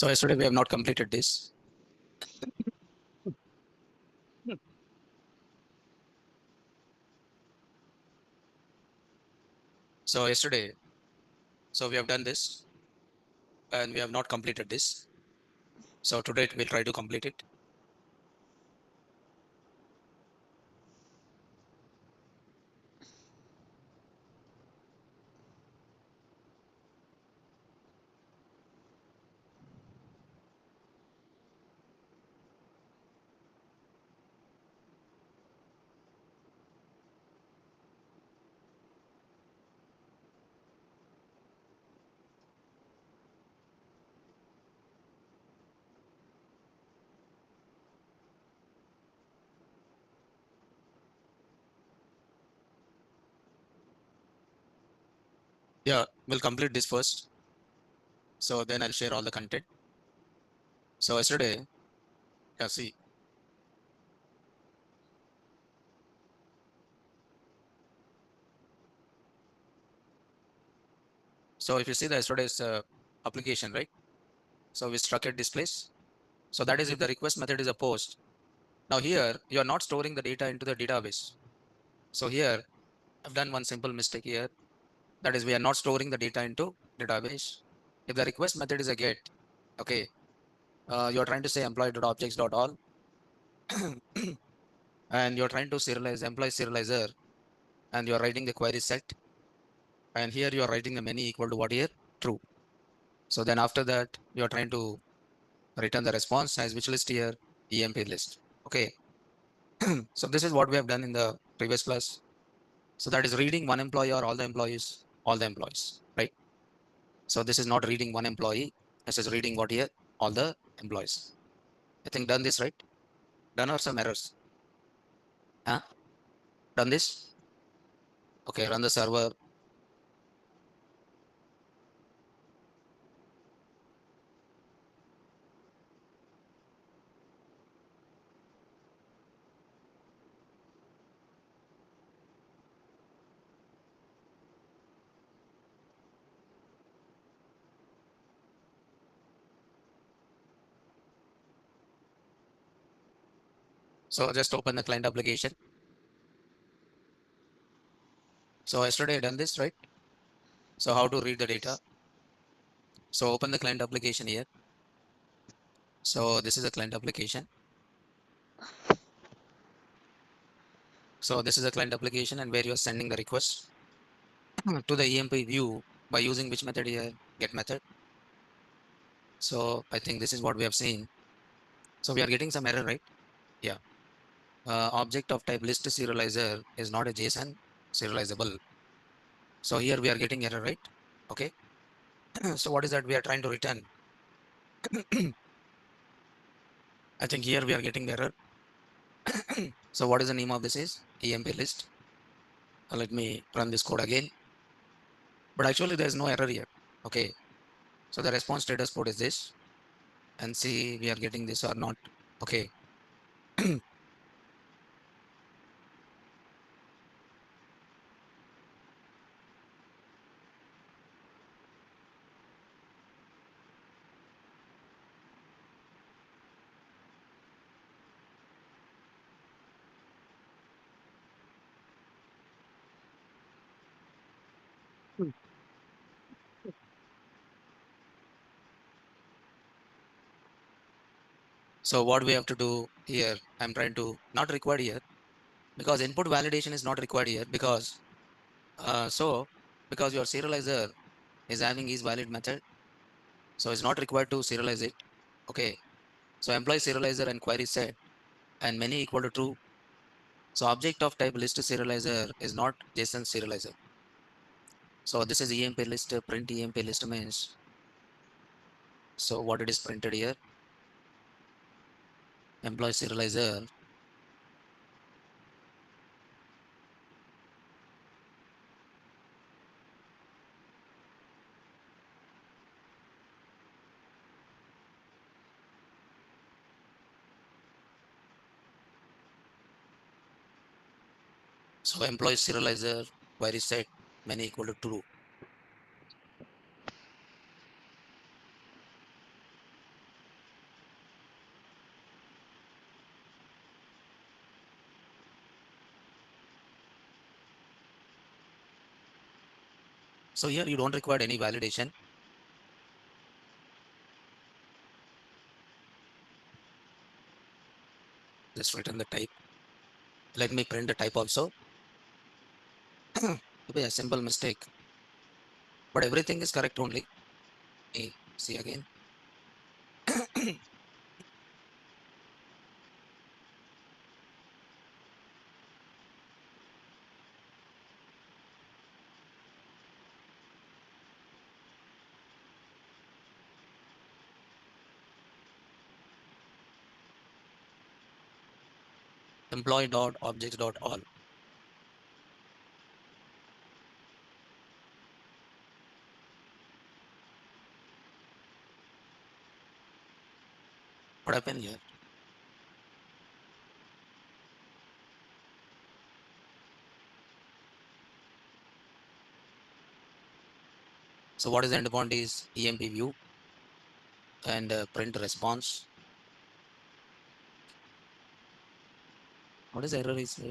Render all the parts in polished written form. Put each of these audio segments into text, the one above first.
So yesterday we have not completed this. So yesterday, so we have done this and we have not completed this. So today we'll try to complete it. Yeah, we'll complete this first. So then I'll share all the content. So yesterday, yeah, see. So if you see the yesterday's application, right? So we structured this place. So that is if the request method is a post. Now here, you are not storing the data into the database. So here, I've done one simple mistake here. That is, we are not storing the data into database. If the request method is a get, okay, you're trying to say employee.objects.all and you're trying to serialize employee serializer and you're writing the query set. And here you're writing the many equal to what here? True. So then after that, you're trying to return the response as which list here? EMP list. Okay. So this is what we have done in the previous class. So that is reading one employee or all the employees, right? So this is not reading one employee. This is reading what here? All the employees. I think done this, right? Done or some errors? Huh? Done this? Okay, run the server. So just open the client application. So yesterday I done this, right? So how to read the data? So open the client application here. So this is a client application. So this is a client application and where you are sending the request to the EMP view by using which method here? Get method. So I think this is what we have seen. So we are getting some error, right? Yeah. Object of type list serializer is not a JSON serializable. So here we are getting error, right? Okay. So what is that we are trying to return? I think here we are getting the error. So what is the name of this is EMP list. Let me run this code again. But actually there is no error here. Okay. So the response status code is this and see we are getting this or not. Okay. So what we have to do here, I'm trying to not required here because input validation is not required here because because your serializer is having is valid method. So it's not required to serialize it. Okay. So employee serializer and query set and many equal to true. So object of type list serializer is not JSON serializer. So this is EMP list, print EMP list means. So what it is printed here, employee serializer. So employee serializer, query set, many equal to true. So here you don't require any validation. Just return the type. Let me print the type also. It be a simple mistake, but everything is correct only. See again. Employee dot objects dot all. What happened here? So what is the endpoint is EMP view and print response. What is the error is here?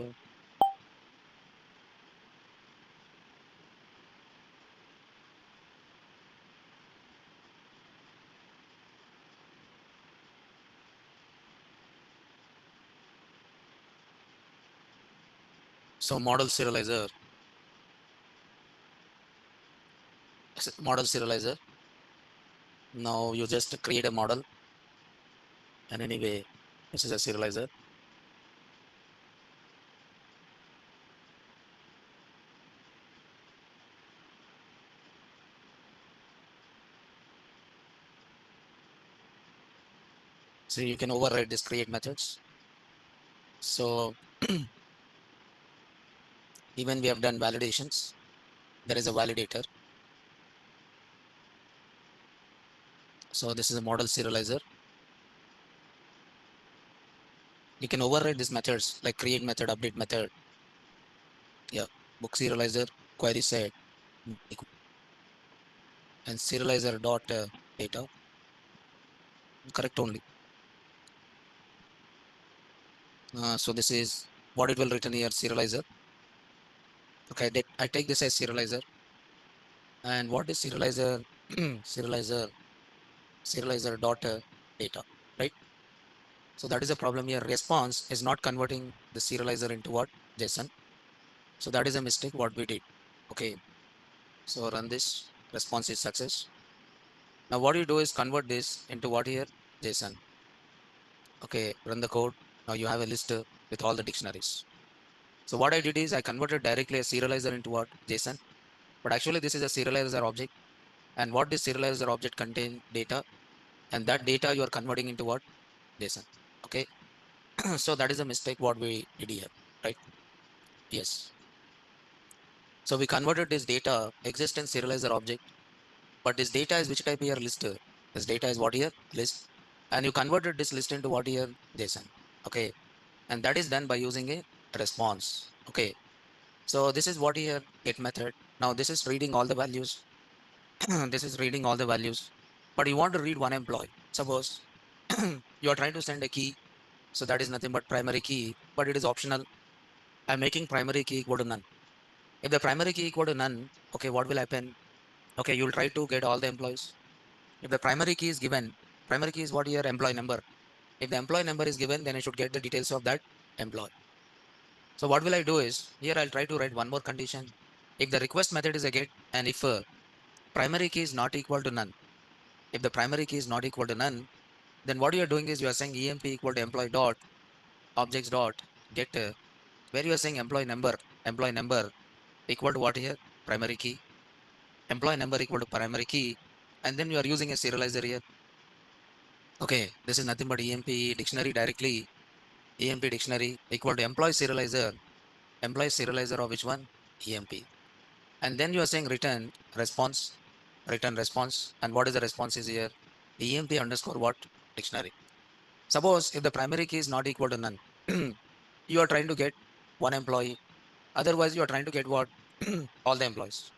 So model serializer, model serializer. Now you just create a model, and anyway, this is a serializer. So you can override this create methods. So even we have done validations, there is a validator. So this is a model serializer. You can override these methods like create method, update method. Yeah, book serializer, query set, and serializer dot data. Correct only. So this is what it will return here serializer. Okay, I take this as serializer. And what is serializer? serializer, serializer dot data, right? So that is a problem here. Response is not converting the serializer into what? JSON. So that is a mistake what we did. Okay. So run this. Response is success. Now what you do is convert this into what here? JSON. Okay. Run the code. Now you have a list with all the dictionaries. So what I did is I converted directly a serializer into what? JSON. But actually this is a serializer object. And what this serializer object contain data. And that data you are converting into what? JSON. Okay. So that is a mistake what we did here, right? Yes. So we converted this data existence serializer object, but this data is which type here list. This data is what here list, and you converted this list into what here JSON. Okay, and that is done by using a response. Okay, so this is what here get method. Now this is reading all the values. This is reading all the values, but you want to read one employee. Suppose you are trying to send a key, so that is nothing but primary key, but it is optional. I'm making primary key equal to none. If the primary key equal to none, okay, what will happen? Okay, you'll try to get all the employees. If the primary key is given, primary key is what your employee number. If the employee number is given, then I should get the details of that employee. So what will I do is, here I'll try to write one more condition. If the request method is a get, and if primary key is not equal to none, if the primary key is not equal to none, then what you are doing is you are saying emp equal to employee dot objects dot get, where you are saying employee number equal to what here? Primary key. Employee number equal to primary key, and then you are using a serializer here. Okay, this is nothing but EMP dictionary directly. EMP dictionary equal to employee serializer of which one? EMP. And then you are saying return response. And what is the response is here? EMP underscore what? Dictionary. Suppose if the primary key is not equal to none, you are trying to get one employee. Otherwise, you are trying to get what? All the employees.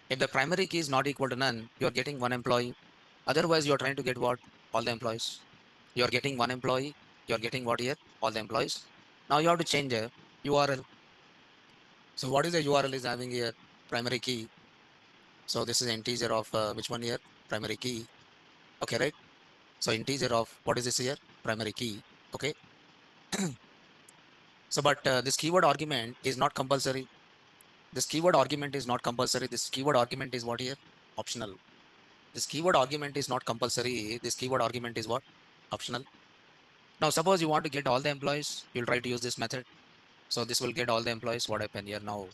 If the primary key is not equal to none, you are getting one employee. Otherwise, you are trying to get what? All the employees. You are getting one employee. You are getting what here? All the employees. Now you have to change a URL. So what is the URL is having here? Primary key. So this is integer of which one here? Primary key. Okay, right? So integer of what is this here? Primary key. Okay. So, but this keyword argument is not compulsory. This keyword argument is not compulsory. This keyword argument is what here? Optional. This keyword argument is not compulsory. This keyword argument is what? Optional. Now, suppose you want to get all the employees, you'll try to use this method. So this will get all the employees. What happened here now?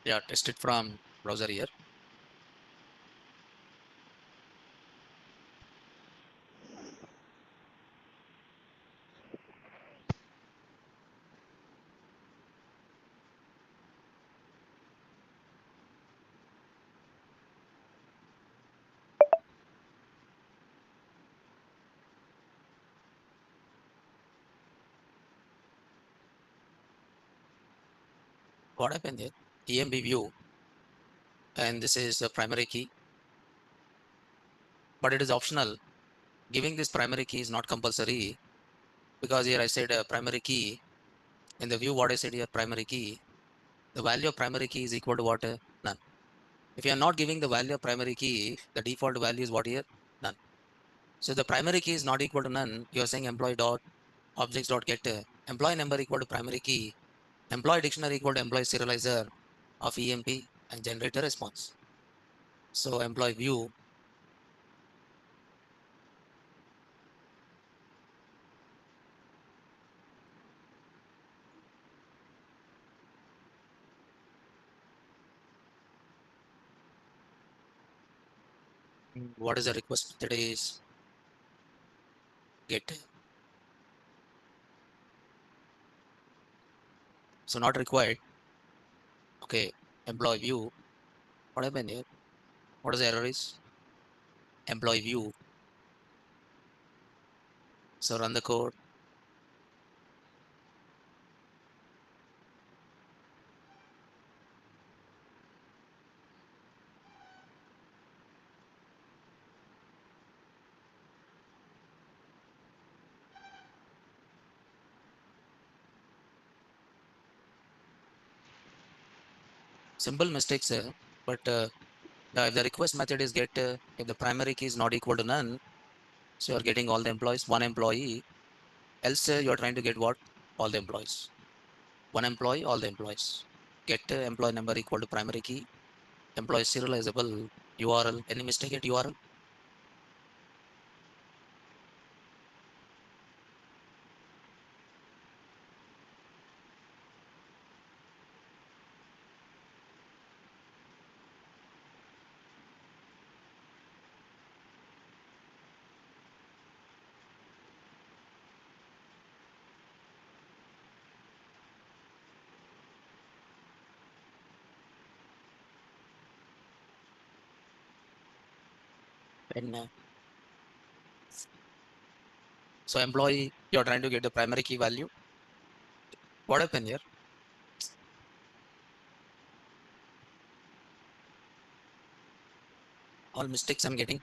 Yeah, test it from browser here. What happened here? EMB view, and this is a primary key, but it is optional. Giving this primary key is not compulsory because here I said primary key. In the view, what I said here, primary key, the value of primary key is equal to what? None. If you are not giving the value of primary key, the default value is what here? None. So the primary key is not equal to none. You are saying employee dot objects dot get employee number equal to primary key, employee dictionary equal to employee serializer of EMP and generate a response. So employee view, what is the request method is get. So not required. Okay. Employee view. What happened here? What is the error is? Employee view. So run the code. Simple mistakes, but if the request method is get, if the primary key is not equal to none, so you're getting all the employees, one employee. Else you're trying to get what? All the employees. One employee, all the employees. Get employee number equal to primary key. Employee serializable URL. Any mistake at URL? And so employee, you're trying to get the primary key value. What happened here? All mistakes I'm getting.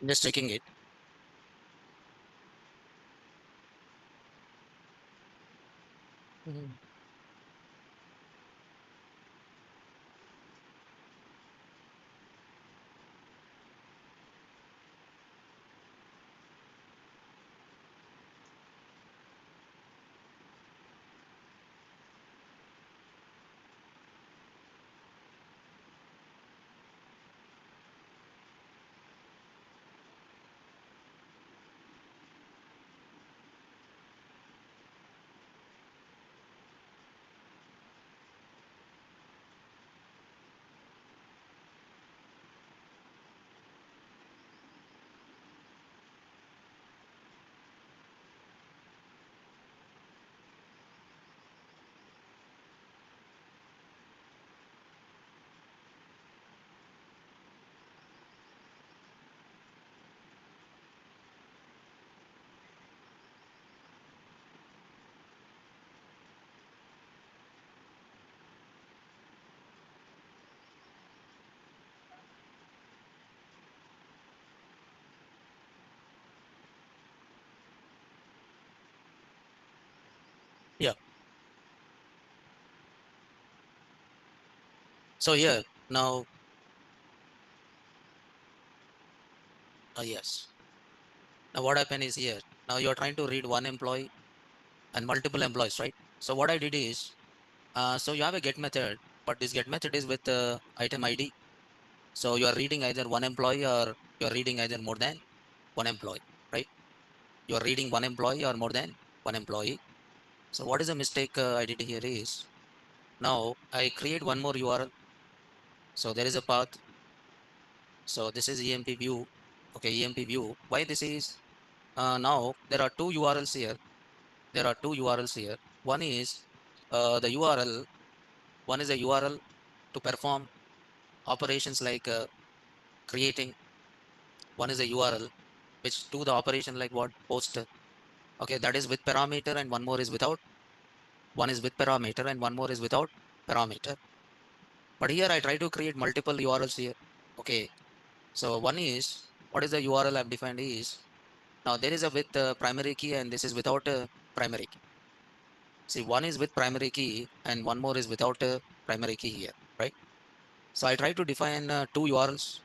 Just checking it. Mhm. Yeah. So here now, yes. Now what happened is here. Now you are trying to read one employee and multiple employees, right? So what I did is, so you have a get method, but this get method is with item ID. So you are reading either one employee or you are reading either more than one employee, right? You are reading one employee or more than one employee. So what is the mistake I did here is, now I create one more URL. So there is a path. So this is EMP view. Okay, EMP view. Why this is, now there are two URLs here. There are two URLs here. One is the URL. One is a URL to perform operations like creating. One is a URL which do the operation like what post. Okay, that is with parameter, and one more is without. One is with parameter and one more is without parameter. But here I try to create multiple URLs here. Okay, so one is, what is the URL I've defined is, now there is a with primary key and this is without primary key. See, one is with primary key and one more is without primary key here, right? So I try to define two URLs.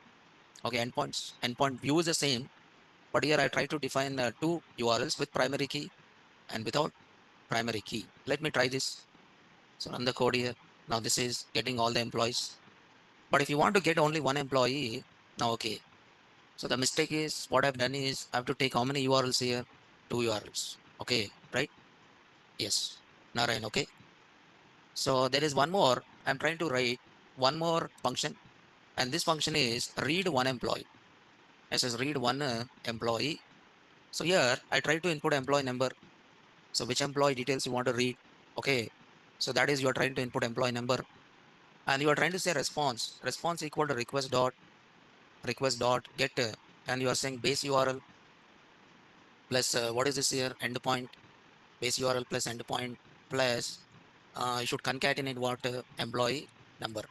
Okay, endpoints. Endpoint view is the same, but here I try to define two URLs with primary key and without primary key. Let me try this. So run the code here. Now this is getting all the employees. But if you want to get only one employee, now okay. So the mistake is, what I've done is I have to take how many URLs here? Two URLs. Okay, right? Yes. Narayan, okay. So there is one more. I'm trying to write one more function, and this function is read one employee. It says read one employee. So here I try to input employee number. So which employee details you want to read? Okay. So that is, you are trying to input employee number, and you are trying to say response. Response equal to request dot get, and you are saying base URL plus what is this here? Endpoint. Base URL plus endpoint plus you should concatenate what employee number.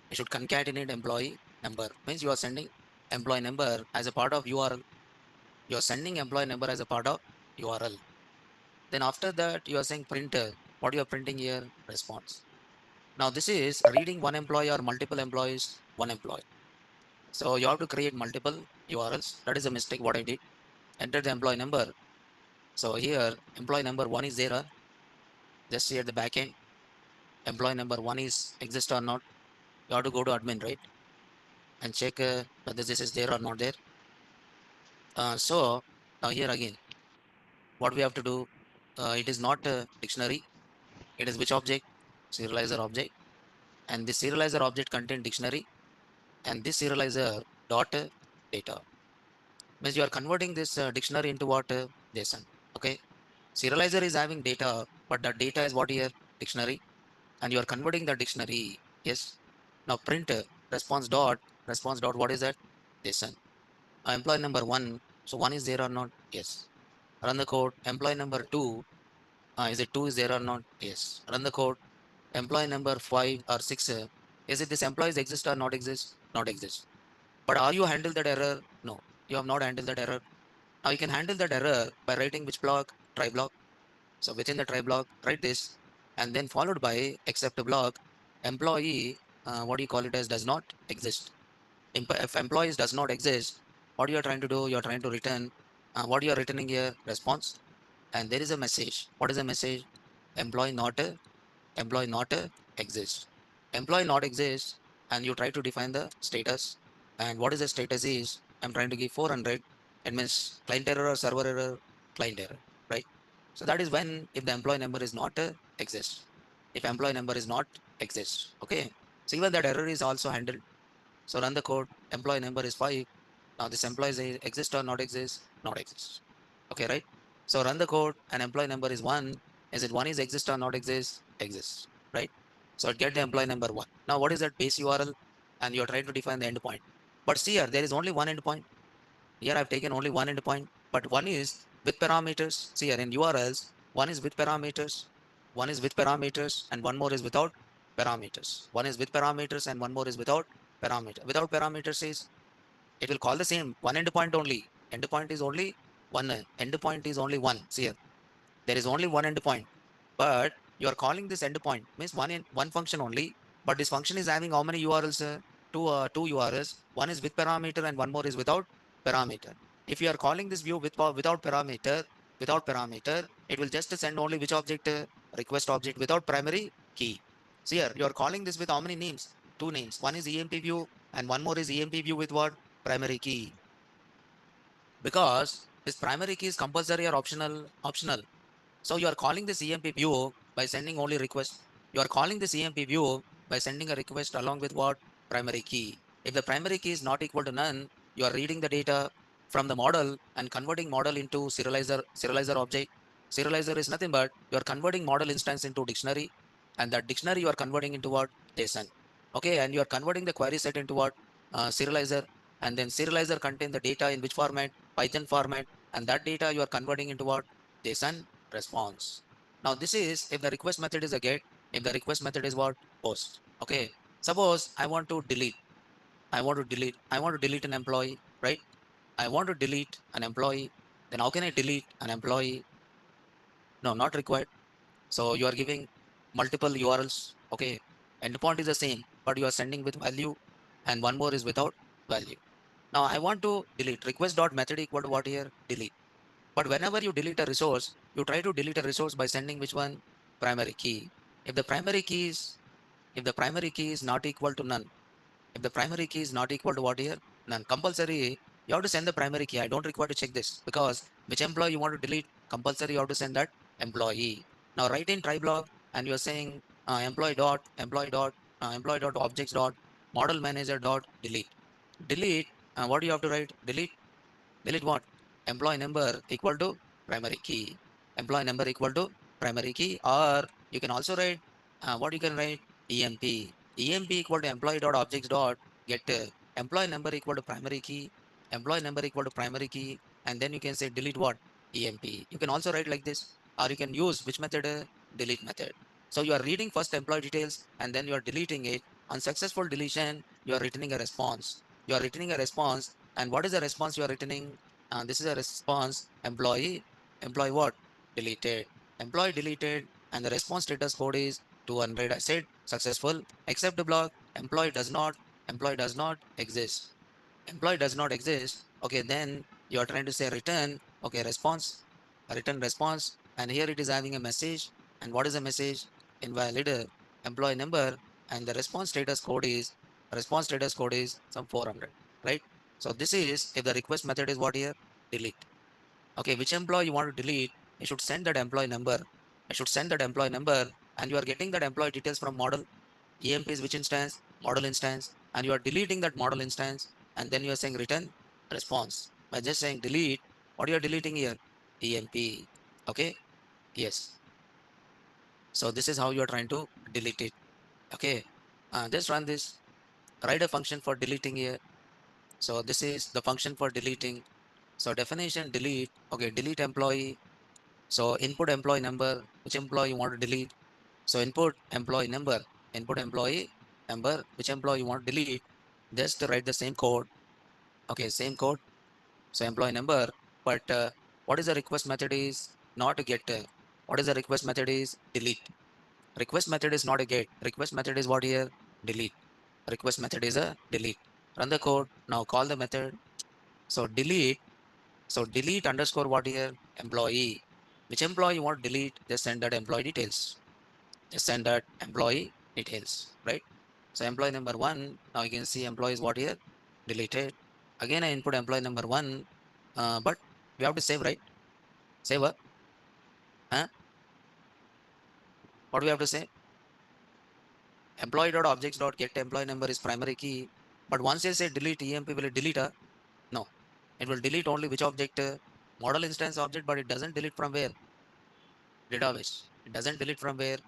You should concatenate employee number. Means you are sending employee number as a part of URL. You are sending employee number as a part of URL. Then after that, you are saying printer. What you are printing here? Response. Now this is reading one employee or multiple employees, one employee. So you have to create multiple URLs. That is a mistake what I did. Enter the employee number. So here employee number one is there. Just here the backend. Employee number one is exist or not. You have to go to admin, right? And check whether this is there or not there. So now here again, what we have to do, it is not a dictionary. It is which object? Serializer object. And this serializer object contain dictionary, and this serializer dot data. Means you are converting this dictionary into what? JSON. Okay. Serializer is having data, but the data is what here? Dictionary. And you are converting the dictionary. Yes. Now print response dot what is that? JSON. Employee number one. So one is there or not? Yes. Run the code. Employee number two. Is it two is there or not? Yes. Run the code. Employee number five or six. Is it this employees exist or not exist? Not exist. But are you handle that error? No. You have not handled that error. Now you can handle that error by writing which block? Try block. So within the try block, write this. and then followed by except block employee, what do you call it as, does not exist. If employees does not exist, what you are trying to do, you are trying to return, what you are returning here, response, and there is a message. What is the message? Employee not employee not exist. Employee not exist, and you try to define the status. And what is the status is, I'm trying to give 400. It means client error or server error, client error, right? So that is when, if the employee number is not exist. If employee number is not exist, okay. So even that error is also handled. So run the code. Employee number is 5. Now this employee is exist or not exist? Not exist. Okay, right? So run the code and employee number is 1. Is it 1 is exist or not exist? Exists, right? So get the employee number 1. Now what is that base URL? And you're trying to define the endpoint. But see here, there is only one endpoint. Here I've taken only one endpoint, but one is with parameters. See here in URLs, one is with parameters, one is with parameters, and one more is without parameters. One is with parameters and one more is without parameter. Without parameters is, it will call the same one endpoint only. Endpoint is only one. Endpoint is only one. See here, there is only one endpoint, but you are calling this endpoint means one function only. But this function is having how many URLs? Two URLs. One is with parameter and one more is without parameter. If you are calling this view without parameter, it will just send only which object? Request object without primary key. See here, you are calling this with how many names? Two names. One is EMP view and one more is EMP view with what? Primary key. Because this primary key is compulsory or optional? Optional. So you are calling this EMP view by sending only request. You are calling this EMP view by sending a request along with what? Primary key. If the primary key is not equal to none, you are reading the data from the model and converting model into serializer object. Serializer is nothing but you are converting model instance into dictionary, and that dictionary you are converting into what? JSON. Okay, and you are converting the query set into what? Serializer, and then serializer contain the data in which format? Python format, and that data you are converting into what? JSON response. Now this is if the request method is a get, if the request method is what? Post. Okay. Suppose I want to delete. I want to delete an employee, right? I want to delete an employee. Then how can I delete an employee? No, not required. So you are giving multiple URLs. Okay. Endpoint is the same, but you are sending with value, and one more is without value. Now I want to delete request dot method equal to what here? Delete. But whenever you delete a resource, you try to delete a resource by sending which one? Primary key. If the primary key is if the primary key is not equal to none, if the primary key is not equal to what here? None. Compulsory, you have to send the primary key. I don't require to check this because which employee you want to delete, compulsory you have to send that employee. Now write in try block and you're saying employee dot objects dot model manager dot delete. Delete, what do you have to write? Delete what? Employee number equal to primary key. Employee number equal to primary key, or you can also write what you can write? EMP. EMP equal to employee dot objects dot get employee number equal to primary key. Employee number equal to primary key, and then you can say delete what? EMP. You can also write like this, or you can use which method? Delete method. So you are reading first employee details and then you are deleting it. On successful deletion, you are returning a response. You are returning a response, and what is the response you are returning? This is a response employee what? Deleted. Employee deleted, and the response status code is 200. I said successful. Except the block employee does not exist. Employee does not exist. Okay, then you are trying to say return. Okay, response, a return response, and here it is having a message. And what is the message? Invalid employee number, and the response status code is some 400, right? So this is if the request method is what here? Delete. Okay, which employee you want to delete? You should send that employee number. I should send that employee number, and you are getting that employee details from model. EMP is which instance? Model instance, and you are deleting that model instance, and then you are saying return response by just saying delete. What you are deleting here? EMP. Okay. Yes. So this is how you are trying to delete it. Okay. Just run this. Write a function for deleting here. So this is the function for deleting. So definition delete. Okay, delete employee. So input employee number, which employee you want to delete. So input employee number, which employee you want to delete. Just write the same code. Okay, same code. So employee number, but what is the request method is not get. What is the request method is delete. Request method is not a get. Request method is what here? Delete. Request method is a delete. Run the code. Now call the method. So delete. So delete underscore what here? Employee. Which employee you want to delete? Just send that employee details. Just send that employee details, right? So employee number one, now you can see employee is what here? Deleted. Again, I input employee number one, but we have to save, right? Save what? Huh? What do we have to say? Employee.objects.get employee number is primary key. But once you say delete EMP, will it delete? No. It will delete only which object? Model instance object, but it doesn't delete from where? Database. It doesn't delete from where?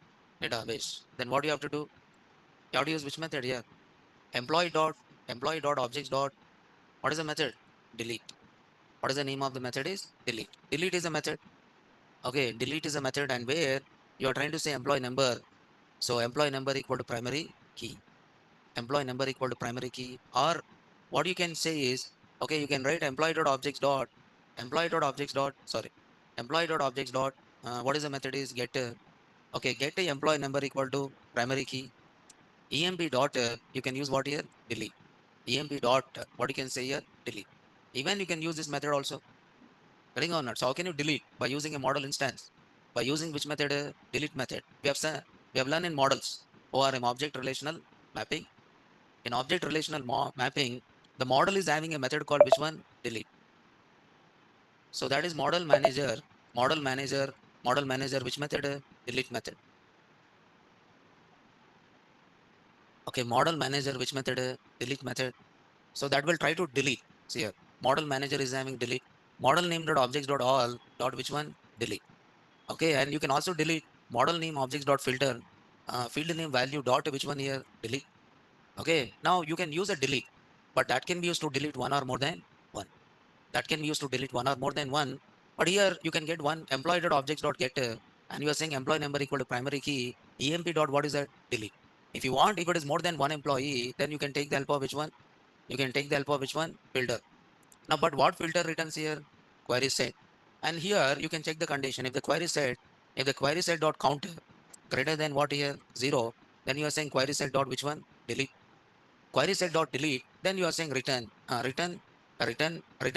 Database. Then what do you have to do? You have to use which method here? Employee.objects. What is the method? Delete. What is the name of the method is? Delete. Delete is a method. Okay, delete is a method and where you are trying to say employee number. So employee number equal to primary key. Employee number equal to primary key. Or what you can say is, okay, you can write employee.objects. What is the method is get, okay, get a employee number equal to primary key. EMP dot, you can use what here? Delete. EMP dot, what you can say here? Delete. Even you can use this method also. Getting or not? So how can you delete? By using a model instance. By using which method? Delete method. We have learned in models. ORM, object relational mapping. In object relational mapping, the model is having a method called which one? Delete. So that is model manager. Model manager. Model manager. Which method? Delete method. Okay. Model manager. Which method? Delete method. So that will try to delete. See here. Model manager is having delete. Model name dot objects dot all dot which one? Delete. Okay, and you can also delete model name objects dot filter, field name value dot which one here? Delete. Okay, now you can use a delete, but that can be used to delete one or more than one. That can be used to delete one or more than one. But here you can get one employee dot objects dot get, and you are saying employee number equal to primary key, EMP dot what is that? Delete. If you want, if it is more than one employee, then you can take the help of which one? You can take the help of which one? Filter. Now, but what filter returns here? Query set. And here you can check the condition. If the query set dot count greater than what here? 0, then you are saying query set dot which one? Delete. Query set dot delete, then you are saying return. Return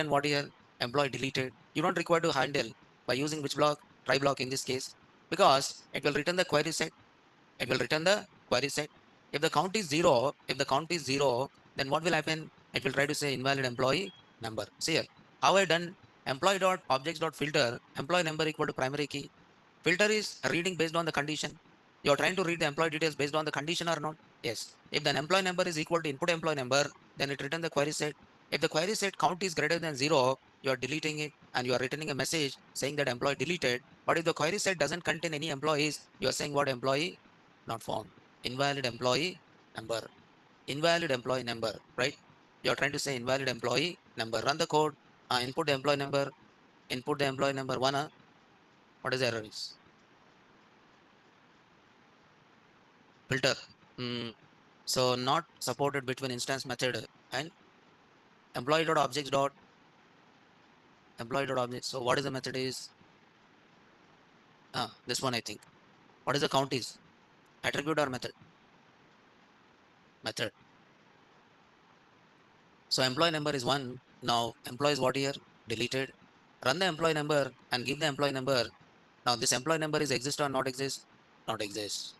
what here? Employee deleted. You don't require to handle by using which block? Try block in this case. Because it will return the query set. It will return the query set. If the count is zero, then what will happen? It will try to say invalid employee number. See here, how I done employee dot objects dot filter employee number equal to primary key. Filter is reading based on the condition. You're trying to read the employee details based on the condition or not? Yes. If the employee number is equal to input employee number, then it return the query set. If the query set count is greater than zero, you are deleting it and you are returning a message saying that employee deleted. But if the query set doesn't contain any employees, you are saying what? Employee not found. Invalid employee number. Invalid employee number, right? You're trying to say invalid employee number. Run the code, input the employee number, input the employee number one. What is the error is? Filter. Mm, so not supported between instance method and employee.objects. So what is the method is? This one I think. What is the count is? Attribute or method? Method. So employee number is one. Now employee is what here? Deleted. Run the employee number and give the employee number. Now this employee number is exist or not exist? Not exist.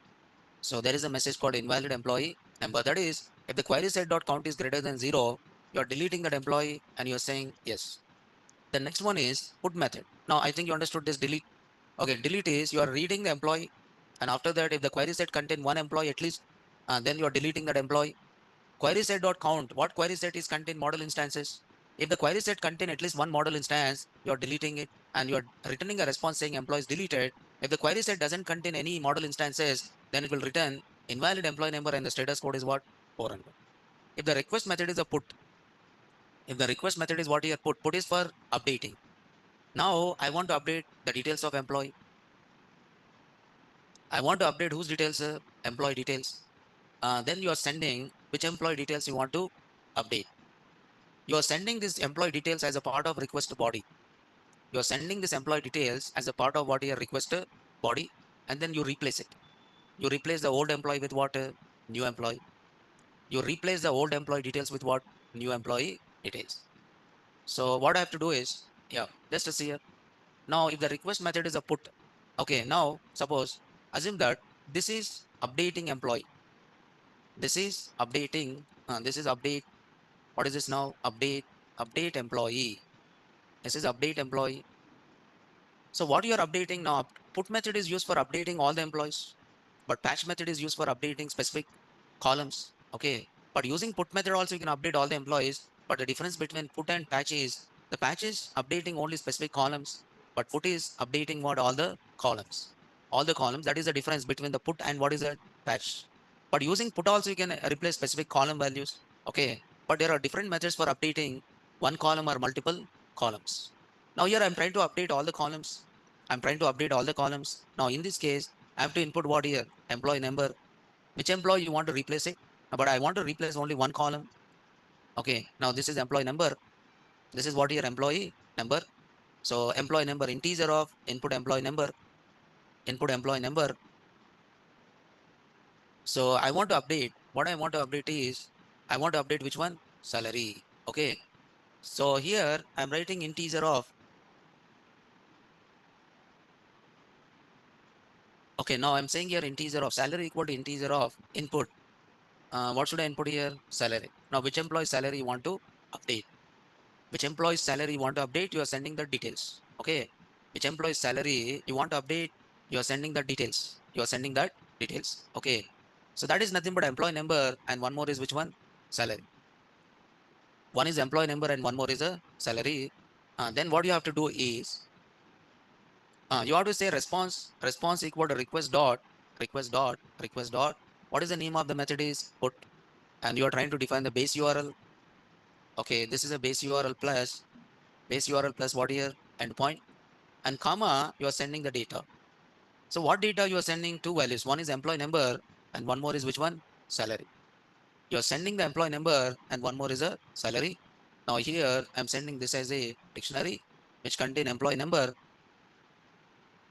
So there is a message called invalid employee number. That is, if the query set dot count is greater than 0, you are deleting that employee and you're saying yes. The next one is put method. Now I think you understood this delete. Okay, delete is you are reading the employee, and after that, if the query set contain one employee at least, then you are deleting that employee. Query set dot count. What query set is contain model instances? If the query set contain at least one model instance, you are deleting it and you are returning a response saying employee is deleted. If the query set doesn't contain any model instances, then it will return invalid employee number and the status code is what? 400. If the request method is a put, if the request method is what here put is for updating. Now I want to update the details of employee. I want to update whose details? Employee details. Then you are sending which employee details you want to update. You are sending this employee details as a part of request body. You are sending this employee details as a part of what your request body, and then you replace it. You replace the old employee with what? New employee. You replace the old employee details with what? New employee details. So what I have to do is, yeah, just to see here. Now, if the request method is a put, okay, now suppose, assume that this is updating employee. This is update. What is this now? Update employee. This is update employee. So what you are updating now, put method is used for updating all the employees, but patch method is used for updating specific columns. Okay. But using put method also you can update all the employees. But the difference between put and patch is the patch is updating only specific columns, but put is updating what all the columns. All the columns. That is the difference between the put and what is a patch. But using put also you can replace specific column values. Okay. But there are different methods for updating one column or multiple columns. Now here I'm trying to update all the columns. I'm trying to update all the columns. Now in this case, I have to input what here? Employee number. Which employee you want to replace it? But I want to replace only one column. Okay. Now this is employee number. This is what here? Employee number. So employee number integer of input employee number. Input employee number. So I want to update. What I want to update is I want to update which one? Salary. Okay. So here I'm writing integer of. Okay. Now I'm saying here integer of salary equal to integer of input. What should I input here? Salary. Now, which employee salary you want to update? Which employee salary you want to update? You are sending the details. Okay. Which employee salary you want to update? You are sending the details. You are sending that details. Okay. So that is nothing but employee number, and one more is which one? Salary. One is employee number and one more is a salary. Then what you have to do is you have to say response equal to request dot. What is the name of the method is put, and you are trying to define the base URL. Okay, this is a base URL plus what here? Endpoint. And comma, you are sending the data. So what data you are sending? Two values. One is employee number and one more is which one? Salary. You are sending the employee number and one more is a salary. Now here I'm sending this as a dictionary which contain employee number,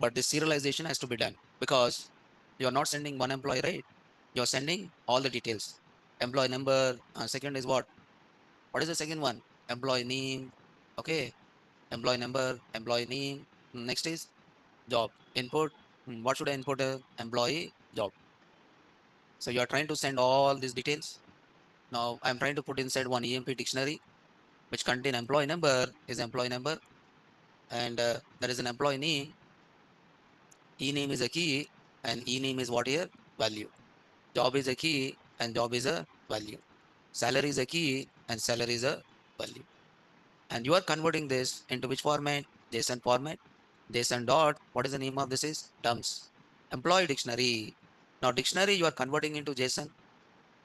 but this serialization has to be done because you are not sending one employee, right? You are sending all the details. Employee number. Second is what? What is the second one? Employee name. Okay. Employee number, employee name. Next is job input. What should I input? Employee job. So you are trying to send all these details. Now I'm trying to put inside one EMP dictionary which contain employee number is employee number, and there is an employee name. E name is a key, and E name is what here? Value. Job is a key and job is a value. Salary is a key and salary is a value. And you are converting this into which format? JSON format. JSON dot, what is the name of this is? Terms. Employee dictionary. Now dictionary you are converting into JSON.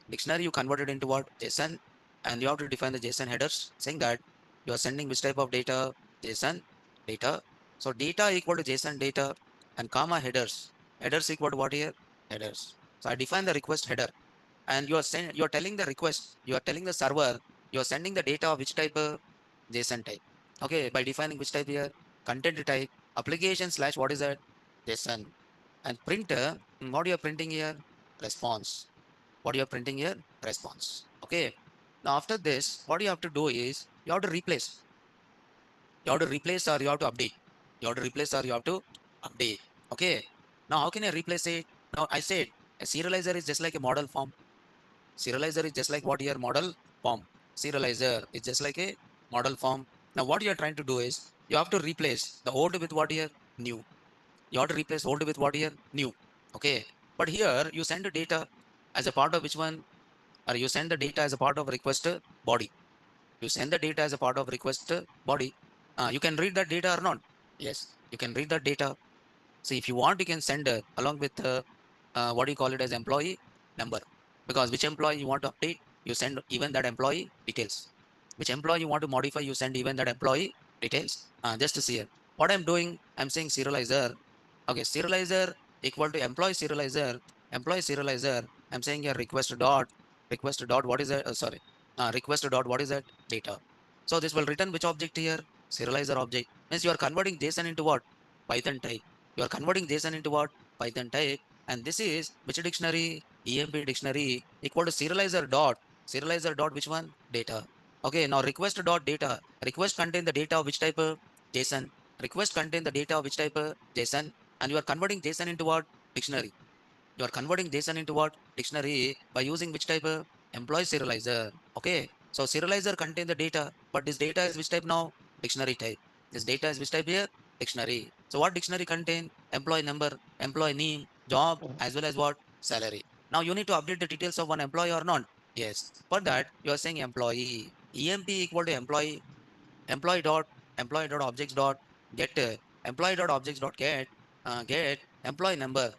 Dictionary you converted into what? JSON. And you have to define the JSON headers saying that you are sending which type of data? JSON data. So data equal to JSON data and comma headers. Headers equal to what here? Headers. So I define the request header, and you are telling the request, you are telling the server, you are sending the data of which type? JSON type. Okay, by defining which type here? Content type, application slash what is that? JSON. And printer, what you are printing here? Response. What you are printing here? Response. Okay. Now after this, what you have to do is you have to replace. You have to replace or you have to update. You have to replace or you have to update. Okay. Now how can I replace it? Now I said a serializer is just like a model form. Serializer is just like what your model form. Serializer is just like a model form. Now what you are trying to do is you have to replace the old with what here? New. You have to replace old with what here? New. Okay. But here you send the data as a part of which one? Or you send the data as a part of request body. You send the data as a part of request body. You can read that data or not? Yes, you can read that data. So if you want, you can send along with what do you call it as employee number. Because which employee you want to update, you send even that employee details. Which employee you want to modify, you send even that employee details. Just to see here. What I'm doing, I'm saying serializer. Okay, serializer equal to employee serializer. I'm saying here request dot, what is that? Sorry, request dot, what is that? Data. So this will return which object here? Serializer object. Means you are converting JSON into what? Python type. You are converting JSON into what? Python type. And this is which dictionary? EMP dictionary equal to serializer dot which one? Data. Okay, now request dot data. Request contain the data of which type of JSON. Request contain the data of which type of JSON. And you are converting JSON into what? Dictionary. You are converting JSON into what? Dictionary by using which type of employee serializer. Okay. So serializer contain the data, but this data is which type now? Dictionary type. This data is which type here? Dictionary. So what dictionary contain? Employee number, employee name, job, as well as what? Salary. Now you need to update the details of one employee or not. Yes. For that, you are saying employee. EMP equal to employee employee dot employee dot objects dot get employee dot objects dot get employee number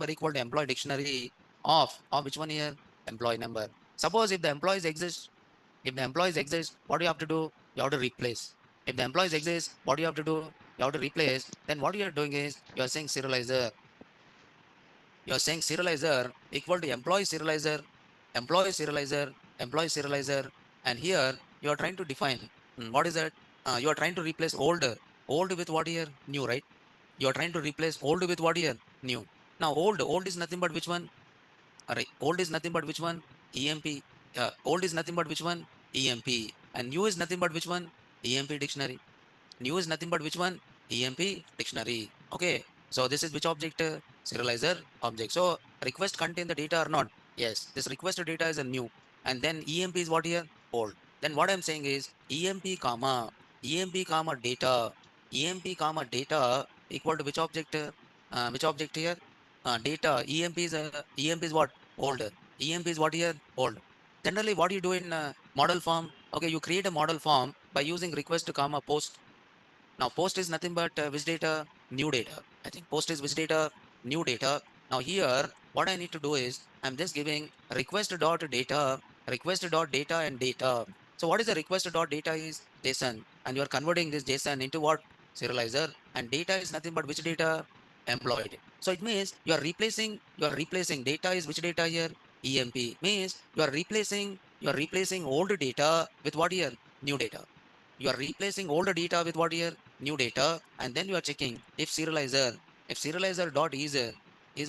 equal to employee dictionary of which one here? Employee number. Suppose if the employees exist, what do you have to do? You have to replace. If the employees exist, what do you have to do? You have to replace. Then what you are doing is you are saying serializer. You are saying serializer equal to employee serializer, employee serializer, and here you are trying to define what is that? You are trying to replace old with what here? New, right? You are trying to replace old with what here? New. Now old is nothing but which one? Alright, old is nothing but which one? EMP. Old is nothing but which one? EMP. And new is nothing but which one? EMP dictionary. New is nothing but which one? EMP dictionary. Okay. So this is which object? Serializer object. So request contain the data or not? Yes. This requested data is a new. And then EMP is what here? Old. Then what I'm saying is EMP comma data. EMP comma data equal to which object? Which object here? Data. EMP is what? Old. EMP is what here? Old. Generally, what you do in model form? Okay, you create a model form by using request comma post. Now post is nothing but which data? New data. I think post is which data? New data. Now here, what I need to do is I'm just giving request dot data and data. So what is the request dot data is JSON, and you are converting this JSON into what? Serializer, and data is nothing but which data? Employed. So it means you are replacing data is which data here? EMP means you are replacing old data with what here? New data. You are replacing older data with what here? New data, and then you are checking if serializer dot is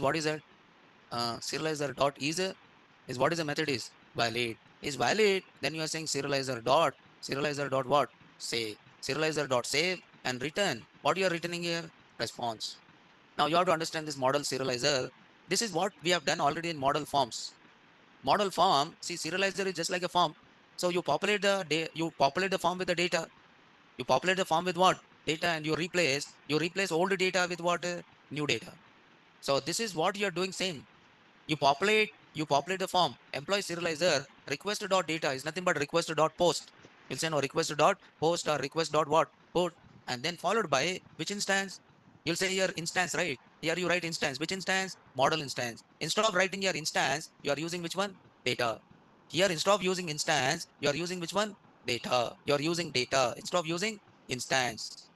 what is that? Serializer dot is what is the method is valid. Then you are saying serializer dot what? Save. Serializer dot save and return. What you are returning here? Response. Now you have to understand this model serializer. This is what we have done already in model forms. Model form, see, serializer is just like a form. So you populate the form with the data. You populate the form with what? Data, and you replace old data with what? New data. So this is what you are doing same. You populate the form. Employee serializer request dot data is nothing but request dot post. You'll say no request dot post or request dot what? Put. And then followed by which instance? You'll say here instance, right? Here you write instance. Which instance? Model instance. Instead of writing your instance, you are using which one? Data. Here instead of using instance, you are using which one? Data. You are using data instead of using instance.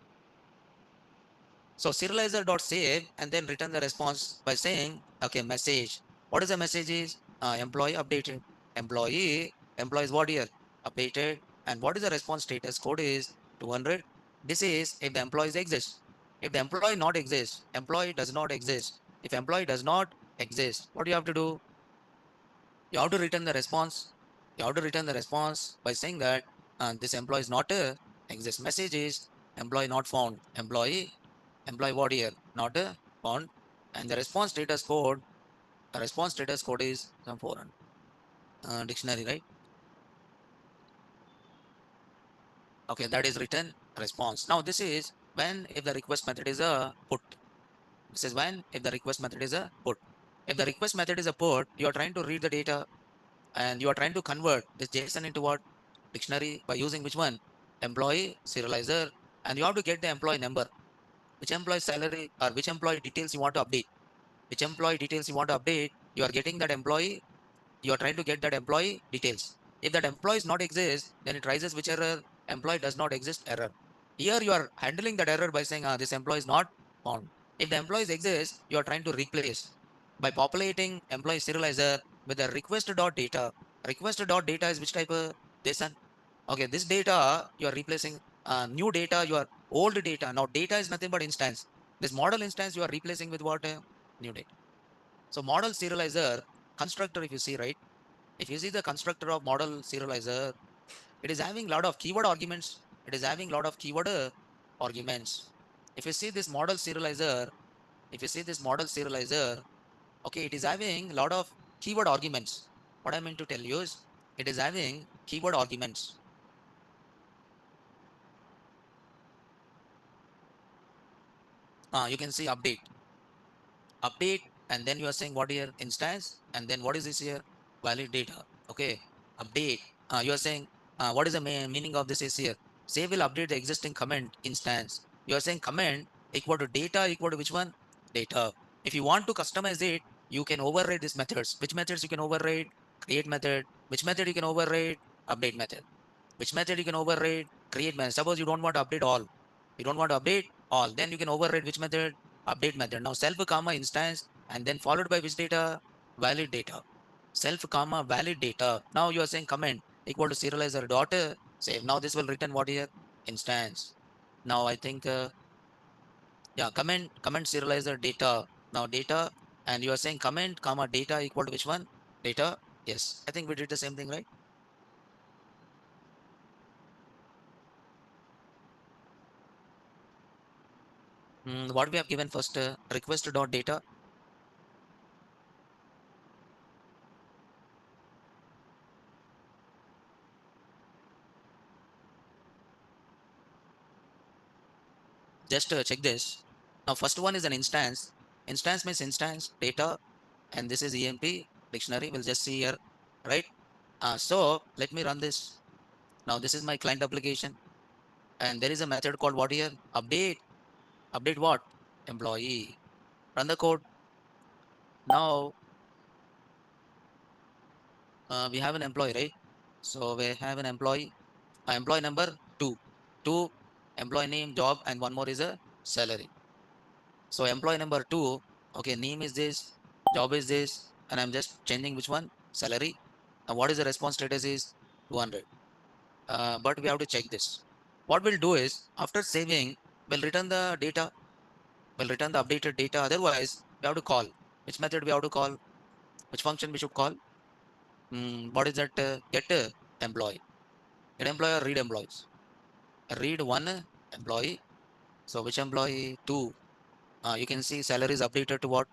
So serializer.save and then return the response by saying, okay, message. What is the message is? Employee updated. Employee is what here? Updated. And what is the response status code is 200. This is if the employees exist. If the employee not exist, employee does not exist. If employee does not exist, what do you have to do? You have to return the response. You have to return the response by saying that this employee is not exist. Message is employee not found. Employee what here? Not found. And the response status code is some 400 dictionary, right? Okay, that is written response. Now this is when if the request method is a put. This is when if the request method is a put. If the request method is a put, you are trying to read the data and you are trying to convert this JSON into what? Dictionary by using which one? Employee serializer, and you have to get the employee number, which employee salary or which employee details you want to update. Which employee details you want to update, you are getting that employee, you are trying to get that employee details. If that employee is not exist, then it rises which error? Employee does not exist error. Here you are handling that error by saying this employee is not found. If the employees exist, you are trying to replace by populating employee serializer with the request.data. Request.data is which type of JSON? Okay, this data you are replacing new data, your old data. Now data is nothing but instance. This model instance you are replacing with what? New data. So model serializer constructor, if you see, right? If you see the constructor of model serializer, it is having a lot of keyword arguments. It is having a lot of keyword arguments. If you see this model serializer, if you see this model serializer, okay, it is having a lot of keyword arguments. What I mean to tell you is it is having keyword arguments. You can see update, and then you are saying what here instance, and then what is this here valid data. Okay, update. You are saying what is the meaning of this is here. Say will update the existing comment instance. You are saying comment equal to data equal to which one? Data. If you want to customize it, you can override these methods. Which methods you can override? Create method. Which method you can override? Update method. Which method you can override? Create method. Suppose you don't want to update all. You don't want to update all. Then you can override which method? Update method. Now self comma instance and then followed by which data? Valid data. Self comma valid data. Now you are saying comment equal to serializer dot save. Now this will return what here? Instance. Now I think yeah, comment serializer data. Now data, and you are saying comment comma data equal to which one? Data. Yes. I think we did the same thing, right? What we have given first request dot data. Just check this. Now, first one is an instance. Instance means instance data, and this is EMP dictionary. We'll just see here, right? So let me run this. Now, this is my client application, and there is a method called what here? Update. Update what? Employee. Run the code. Now, we have an employee, right? So we have an employee. Employee number two. Two, employee name, job, and one more is a salary. So employee number two, okay, name is this, job is this, and I'm just changing which one? Salary. And what is the response status is 200. But we have to check this. What we'll do is after saving, we'll return the data, we'll return the updated data. Otherwise, we have to call. Which method we have to call? Which function we should call? What is that? Get employee. Get employee or read employees. Read one employee. So which employee? Two. You can see salary is updated to what?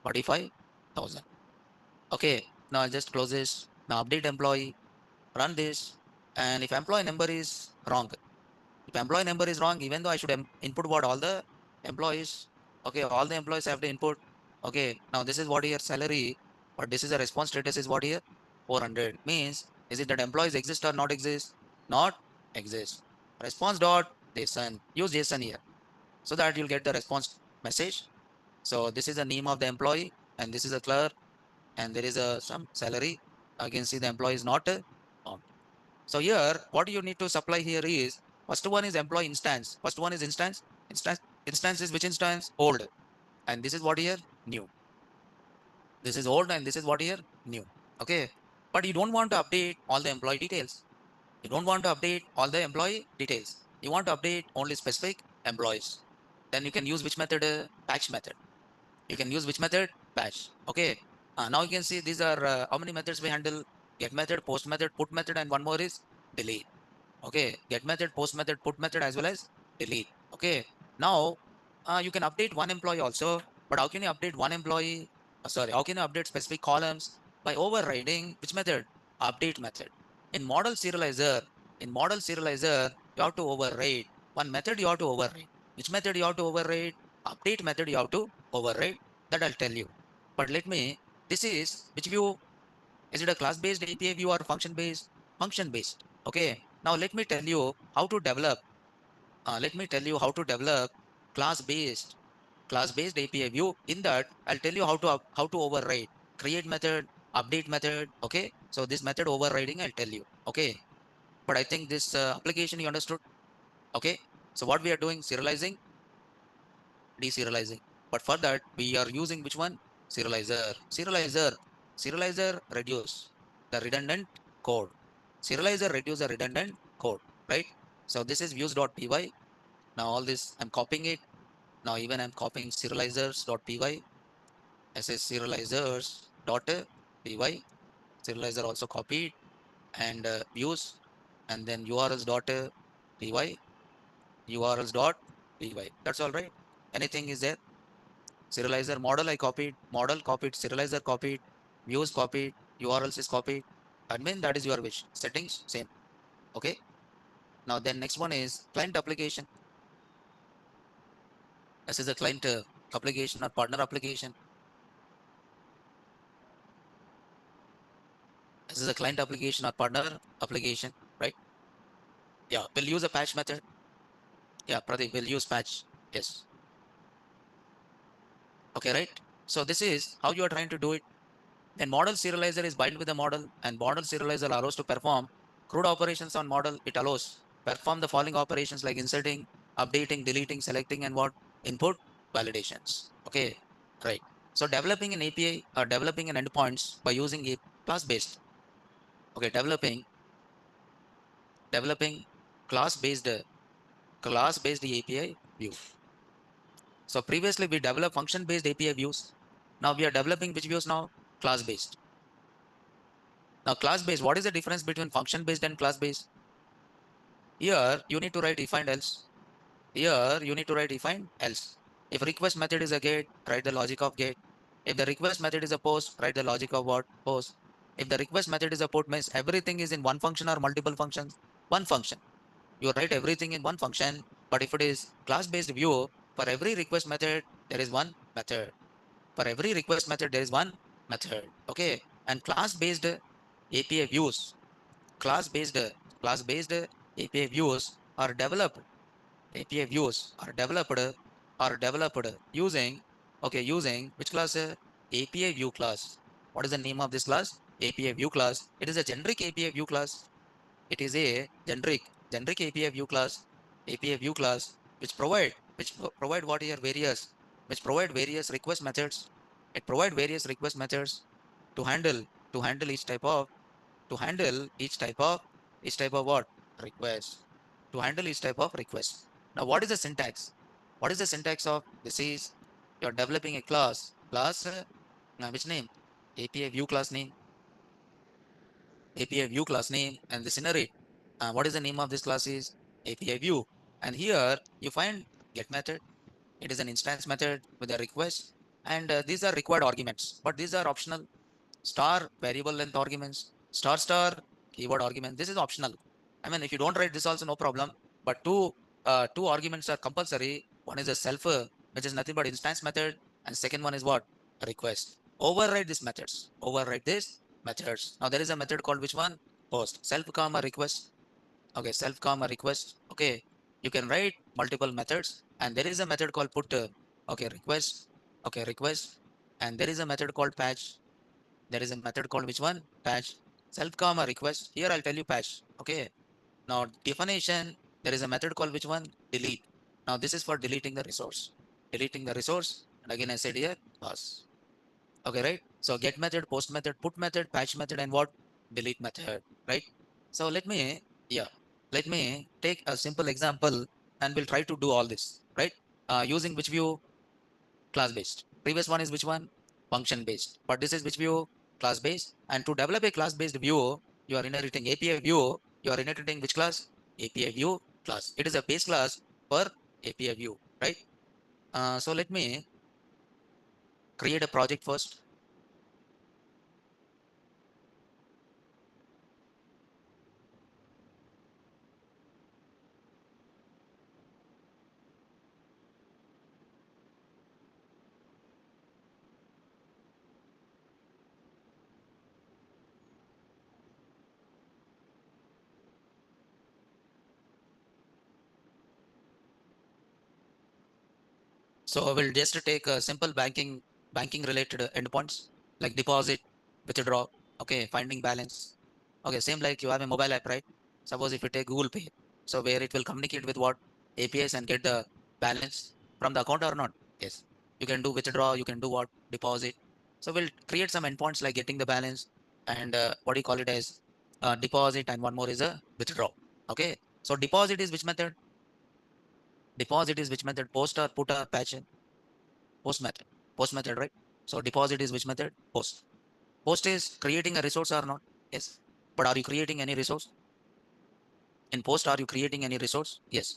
45,000. Okay, now I'll just close this. Now update employee, run this. And if employee number is wrong, if employee number is wrong, even though I should input what all the employees, okay, all the employees have to input. Okay, now this is what here salary, but this is the response status is what here 400 means is it that employees exist or not exist? Not exist. Response dot JSON. Use JSON here so that you'll get the response message. So this is the name of the employee, and this is a clerk, and there is a some salary. I can see the employee is not found. So here, what you need to supply here is first one is employee instance. First one is instance. Instance is which instance? Old. And this is what here? New. This is old and this is what here? New. Okay. But you don't want to update all the employee details. You don't want to update all the employee details. You want to update only specific employees. Then you can use which method? Patch method. You can use which method? Patch. Okay. Now you can see these are how many methods we handle: get method, post method, put method, and one more is delete. Okay. Get method, post method, put method, as well as delete. Okay. Now you can update one employee also, but how can you update one employee? Sorry, how can you update specific columns? By overriding which method? Update method. In model serializer, in model serializer, you have to override one method. You have to override. Which method you have to override? Update method you have to override. That I'll tell you. But let me. This is which view? Is it a class-based API view or function-based? Function-based. Okay. Now let me tell you how to develop. Let me tell you how to develop class-based class-based API view. In that, I'll tell you how to override. Create method, update method. Okay. So this method overriding, I'll tell you. Okay. But I think this application you understood. Okay. So what we are doing, serializing, deserializing. But for that, we are using which one? Serializer. Serializer reduce the redundant code. Serializer reduce the redundant code, right? So this is views.py. Now all this, I'm copying it. Now even I'm copying serializers.py. as a serializers dot py, serializer also copied, and views, and then urls dot py, urls dot py. That's all right. Anything is there? Serializer model I copied, model copied, serializer copied, views copied, urls is copied. Admin, that is your wish. Settings, same. Okay. Now then next one is client application. This is a client application or partner application. This is a client application or partner application, right? Yeah, we'll use a patch method. Yeah, Pradeep, we'll use patch. Yes. Okay, right? So this is how you are trying to do it. Then model serializer is bind with the model, and model serializer allows to perform CRUD operations on model. It allows perform the following operations like inserting, updating, deleting, selecting, and what? Input validations. Okay, right. So developing an API or developing an endpoints by using a class-based. Okay, developing class-based API view. So previously we developed function-based API views. Now we are developing which views now? Class-based. Now class-based, what is the difference between function-based and class-based? Here you need to write if and else. Here you need to write if and else. If request method is a get, write the logic of get. If the request method is a post, write the logic of what? Post. If the request method is a put, means everything is in one function or multiple functions? One function. You write everything in one function, but if it is class-based view, for every request method, there is one method. For every request method, there is one method. Okay. And class-based API views, class-based class-based API views are developed. API views are developed using using which class? API view class. What is the name of this class? API view class. It is a generic API view class. It is a generic API view class. API view class which provide what are various which provide various request methods. It provide various request methods to handle to handle each type of to handle each type of what? Request. To handle each type of request. Now, what is the syntax? What is the syntax of this? Is you're developing a class which name? API view class name, API view class name, and this inherit. What is the name of this class? Is API view. And here you find get method. It is an instance method with a request, and these are required arguments, but these are optional. Star variable length arguments, star keyword argument. This is optional. I mean, if you don't write this also no problem, but two arguments are compulsory. One is a self, which is nothing but instance method, and second one is what? Request. Override these methods. Override these methods. Now there is a method called which one? Post. Self comma request. Okay, self comma request. Okay, you can write multiple methods, and there is a method called put. Okay, request. Okay, request, and there is a method called patch. There is a method called which one? Patch. Self comma request. Here I'll tell you patch. Okay. Now definition. There is a method called which one? Delete. Now this is for deleting the resource. Deleting the resource. And again I said here pass. Okay, right? So get method, post method, put method, patch method, and what? Delete method. Right? So let me take a simple example and we'll try to do all this. Right? Using which view? Class based. Previous one is which one? Function based. But this is which view? Class based. And to develop a class based view, you are inheriting API view. You are inheriting which class? API view class. It is a base class for API view, right? So let me create a project first. So I will just take a simple banking related endpoints like deposit, withdraw, okay, finding balance. Okay, same like you have a mobile app, right? Suppose if you take Google Pay, so where it will communicate with what? APIs and get the balance from the account or not? Yes. You can do withdraw, you can do what? Deposit. So we'll create some endpoints like getting the balance and what do you call it as deposit, and one more is a withdraw. Okay. So deposit is which method? Deposit is which method? Post or put or patch? Post method. Post method, right? So deposit is which method? Post. Post is creating a resource or not? Yes. But are you creating any resource? In post, are you creating any resource? Yes.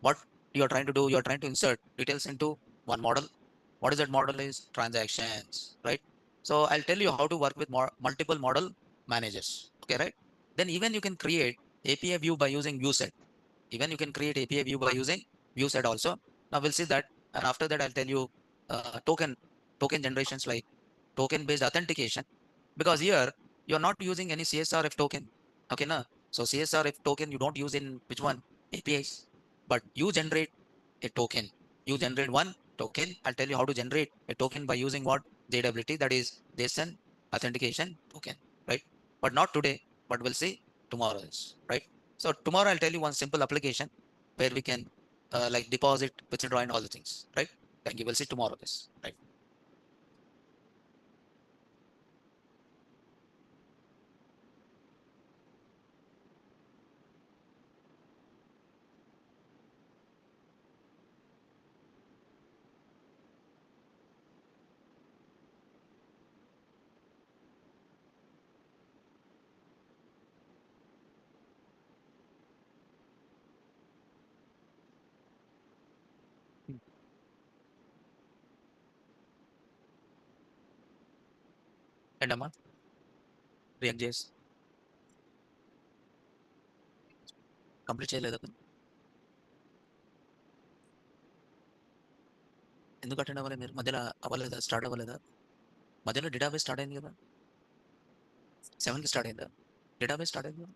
What you are trying to do, you are trying to insert details into one model. What is that model is? Transactions, right? So I'll tell you how to work with multiple model managers. Okay, right? Then even you can create API view by using view set. Even you can create API view by using view set also. Now we'll see that. And after that, I'll tell you token generations like token based authentication. Because here you're not using any CSRF token. Okay, na? So CSRF token you don't use in which one? APIs. But you generate a token. You generate one token. I'll tell you how to generate a token by using what? JWT, that is JSON authentication token, right? But not today, but we'll see tomorrow is, right? So tomorrow I'll tell you one simple application where we can like deposit, withdraw and all the things, right? Thank you. We'll see tomorrow this, right? Hmm. And a month, React JS complete చేయలేదు అతను. ఎందుకు attend అవ్వలేదు మీరు? మధ్యలో అవ్వలేదా? Start అవ్వలేదా? మధ్యలో database start అయింది కదా? 7కి స్టార్ట్ అయిందా? డేటాబేస్ స్టార్ట్ అయింది కదా?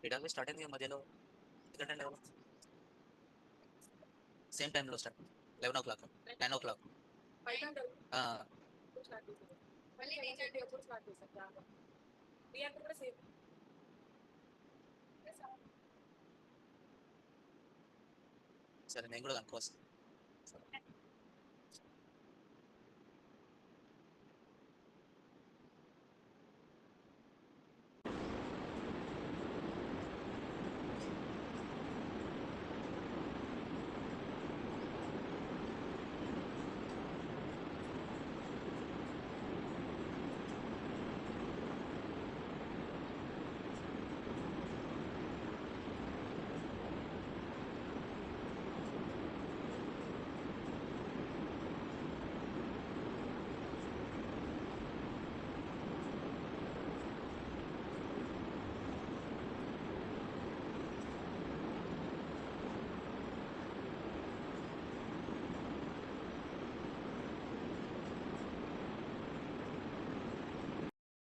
డేటాబేస్ స్టార్ట్ అయింది కదా మధ్యలో? ఎందుకు అటెండ్ అవ్వలేదు? సేమ్ టైంలో స్టార్ట్ 11 o'clock, 9 o'clock. సరే నేను కూడా కనుక్కోవచ్చు.